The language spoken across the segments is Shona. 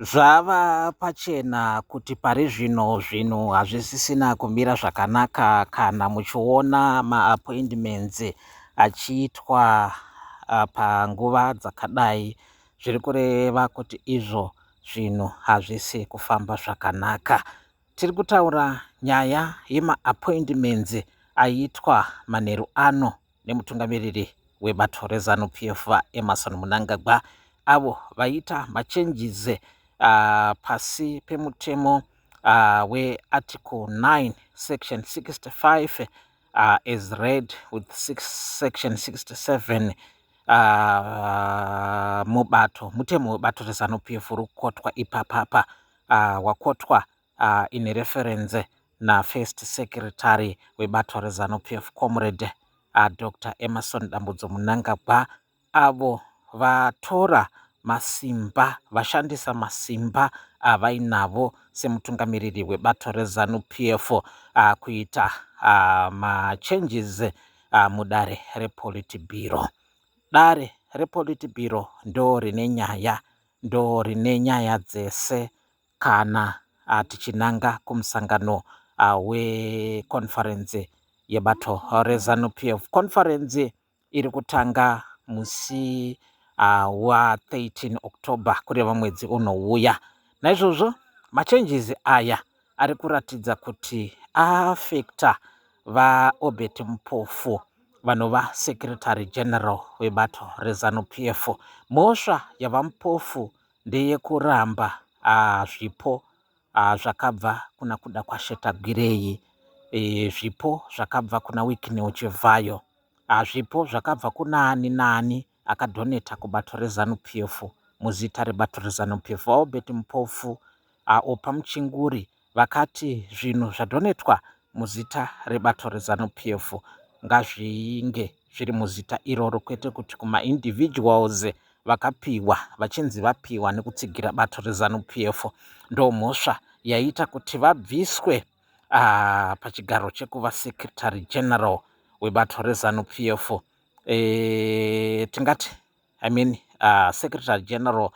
Zvava pachena kuti pari zvino zvinhu hazvisisina kumira zvakanaka kana muchiona maappointments achiitwa panguva dzakadai. Zviri kureva kuti izvo zvinhu hazvisi kufamba zvakanaka. Tiri kutaura nyaya yemaappointments aiitwa manheru ano nemutungamiriri webato reZANU-PF vaEmmerson Mnangagwa, avo vaita machanges pasi pemutemo wearticle 9 section 65 as read with section 67 mutemo webato reZANU-PF uri kukotwa ipapapa, wakotwa in reference naFirst Secretary webato reZANU-PF comrade Dr. Emmerson Dambudzo Mnangagwa, avo vatora masimba, vashandisa masimba avainavo semutungamiriri webato reZANU-PF kuita machanges mudare rePolitburo. Dare rePolitburo ndo rine nyaya dzese kana tichinanga kumusangano weconference yebato reZANU-PF. Conference iri kutanga musi wa13 October kureva mwedzi unouya. Naizvozvo machanges aya ari kuratidza kuti aafekta vaObert Mpofu vanova Secretary General webato reZANU-PF. Mhosva yavaMpofu ndeyekuramba zvipo zvakabva kuna kuda kwaShetagirei, zvipo zvakabva kuna Wicknell Chivhayo, zvipo zvakabva kuna ani naani akadhoneta kubato reZANU-PF muzita rebato reZANU-PF. vaObert Mpofu opa Muchinguri vakati zvinhu zvadhonetwa muzita rebato reZANU-PF ngazvinge zviri muzita iroro, kwete kuti kumaindividuals vakapiwa vachinzi vapiwa nekutsigira bato reZANU-PF. Ndo mhosva yaita kuti vabviswe pachigaro chekuva Secretary General webato reZANU-PF. Tingati Secretary General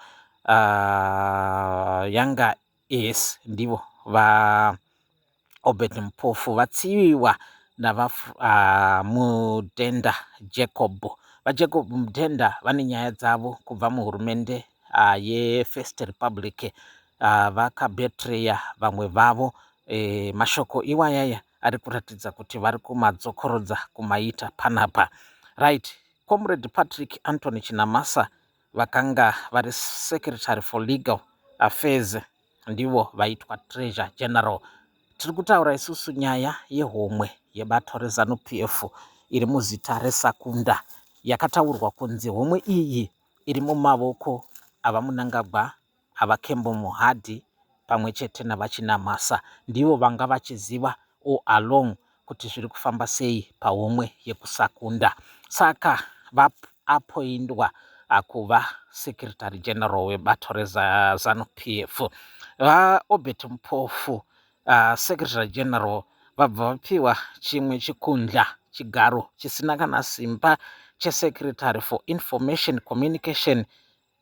yanga yes ndivo vaObert Mpofu, vatsiviwa Mudhenda Jacob. VaJacob Mudhenda vane nyaya dzavo kubva muhurumende yeFirst Republic, vakabetreya vamwe vavo. Mashoko iwayaya ari kuratidza kuti vari kumadzokorodza kumaita panapa. Right, Comrade Patrick Anthony Chinamasa vakanga vari Secretary for Legal Affairs ndivo vaitwa Treasurer General. Tiri kutaura isusu nyaya yehomwe yebato reZANU-PF iri muzita reSakunda, yakataurwa kunzi homwe iyi iri mumavoko avaMnangagwa, avaKembo Muhadhi pamwe chete navaChinamasa. Ndivo vanga vachiziva all along kuti zviri kufamba sei pahomwe yekuSakunda. Saka vaappoindwa kuva Secretary General webato reZANU-PF. vaObert Mpofu Secretary General vabva vapiwa chimwe chikundla, chigaro chisina kana simba cheSecretary for Information Communication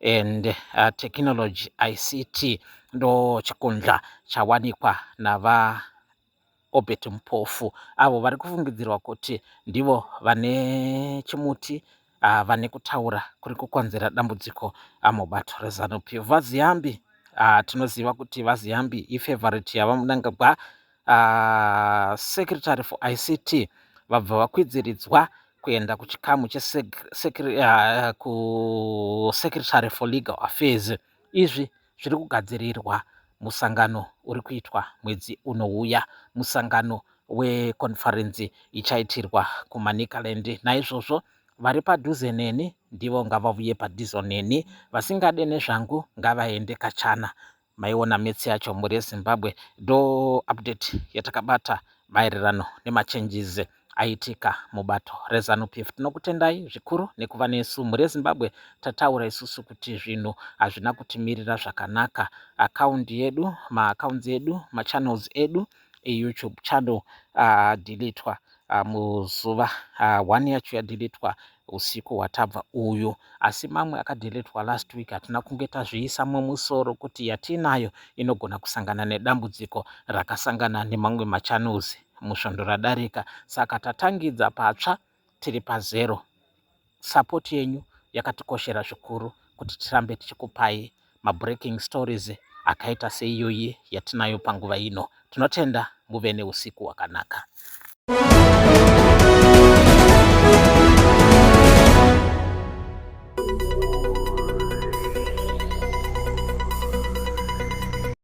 and Technology ICT. Ndo chikundla chawanikwa navaObert Mpofu, avo vari kufungidzirwa kuti ndivo vane chimuti vane kutaura kuri kukonzera dambudziko mubato reZANU-PF. vaZiyambi tinoziva kuti vaZiyambi ifavorite yavaMnangagwa. Secretary for ICT vabva vakwidziridzwa kuenda kuchikamu kuSecretary for Legal Affairs. Izvi zviri kugadzirirwa musangano uri kuitwa mwedzi unouya, musangano weconference ichaitirwa kumaNicaland. Naizvozvo vari padhuze neni ndivo ngavavuye padhuze neni, vasingade nezvangu ngavaende kachana. Maiona metsi yacho muri Zimbabwe. Ndo update yatakabata maererano nemachanges aitika mubato reZANU-PF. Tinokutendai zvikuru nekuva nesu muri Zimbabwe. Tataura isusu kuti zvinhu hazvina kutimirira zvakanaka. Akaunti yedu, maaccounts edu, machannels edu YouTube channel delitwa muzuva 1 yacho yadilitwa usiku watabva uyu, asi mamwe akadhiletwa last week hatina kunge tazviisa mumusoro kuti yatinayo inogona kusangana nedambudziko rakasangana nemamwe machannels musvondo radarika. Saka tatangidza patsva tiri pa0. Support yenyu yakatikoshera zvikuru kuti tirambe tichikupai mabreaking stories akaita seiyoyi yatinayo panguva ino. Tinotenda muve neusiku hwakanaka.